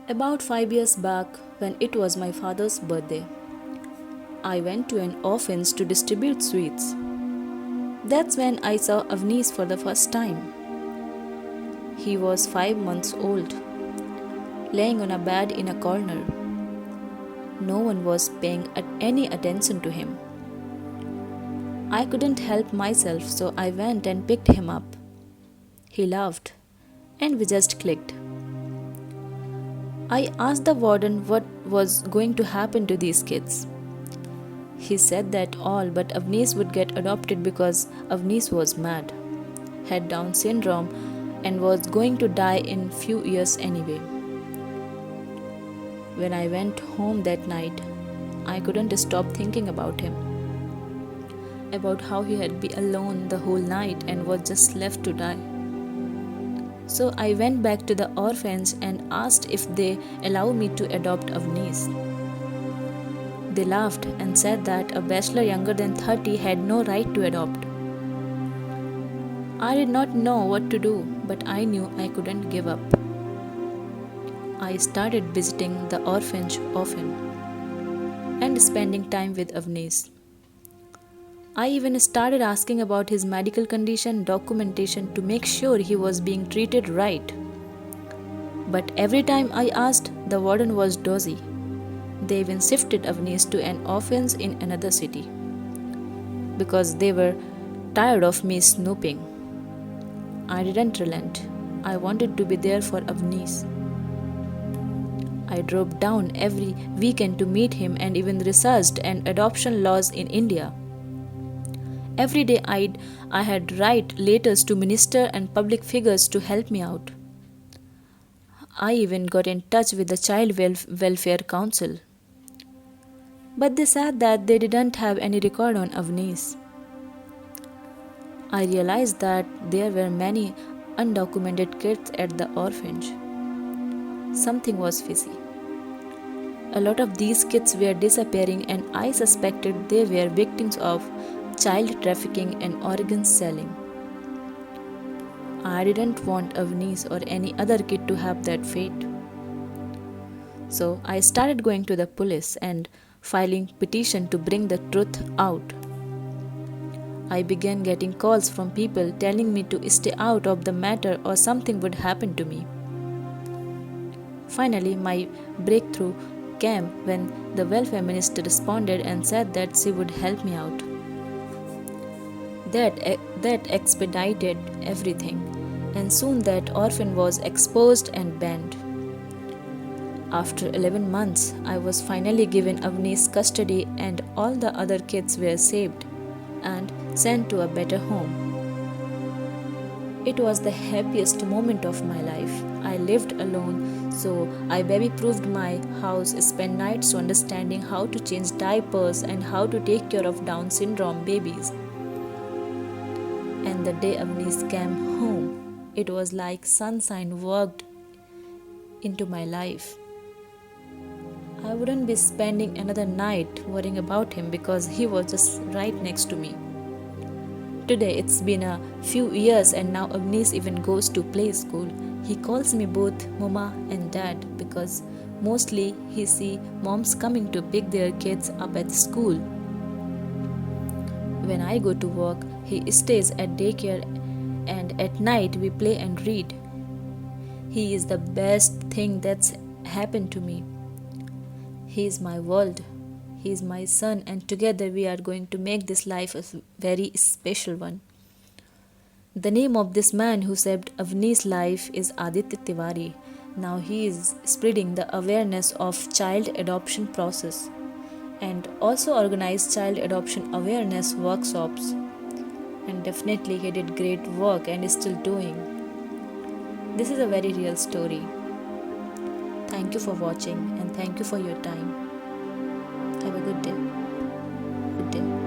About 5 years back, when it was my father's birthday, I went to an orphanage to distribute sweets. That's when I saw Avnish for the first time. He was 5 months old, laying on a bed in a corner. No one was paying any attention to him. I couldn't help myself, so I went and picked him up. He laughed, and we just clicked. I asked the warden what was going to happen to these kids. He said that all but Avnish would get adopted because Avnish was mad, had Down syndrome, and was going to die in few years anyway. When I went home that night, I couldn't stop thinking about him, about how he had been alone the whole night and was just left to die. So I went back to the orphanage and asked if they allow me to adopt Avnish. They laughed and said that a bachelor younger than 30 had no right to adopt. I did not know what to do, but I knew I couldn't give up. I started visiting the orphanage often and spending time with Avnish. I even started asking about his medical condition documentation to make sure he was being treated right. But every time I asked, the warden was dozy. They even shifted Avnish to an orphanage in another city because they were tired of me snooping. I didn't relent. I wanted to be there for Avnish. I drove down every weekend to meet him and even researched an adoption laws in India. Every day I had write letters to minister and public figures to help me out. I even got in touch with the Child Welfare Council. But they said that they didn't have any record on Avnish. I realized that there were many undocumented kids at the orphanage. Something was fishy. A lot of these kids were disappearing, and I suspected they were victims of child trafficking and organ selling. I didn't want Avnish or any other kid to have that fate. So I started going to the police and filing petition to bring the truth out. I began getting calls from people telling me to stay out of the matter or something would happen to me. Finally, my breakthrough came when the welfare minister responded and said that she would help me out. That expedited everything, and soon that orphan was exposed and banned. After 11 months, I was finally given Avnish custody and all the other kids were saved and sent to a better home. It was the happiest moment of my life. I lived alone, so I baby-proofed my house, spent nights understanding how to change diapers and how to take care of Down syndrome babies. And the day Avnish came home, it was like sunshine walked into my life. I wouldn't be spending another night worrying about him because he was just right next to me. Today it's been a few years and now Avnish even goes to play school. He calls me both Mama and Dad because mostly he see moms coming to pick their kids up at school. When I go to work, he stays at daycare and at night we play and read. He is the best thing that's happened to me. He is my world. He is my son, and together we are going to make this life a very special one. The name of this man who saved Avnish's life is Aditya Tiwari. Now he is spreading the awareness of child adoption process and also organized child adoption awareness workshops. And definitely he did great work and is still doing. This is a very real story. Thank you for watching and thank you for your time. Have a good day. Good day.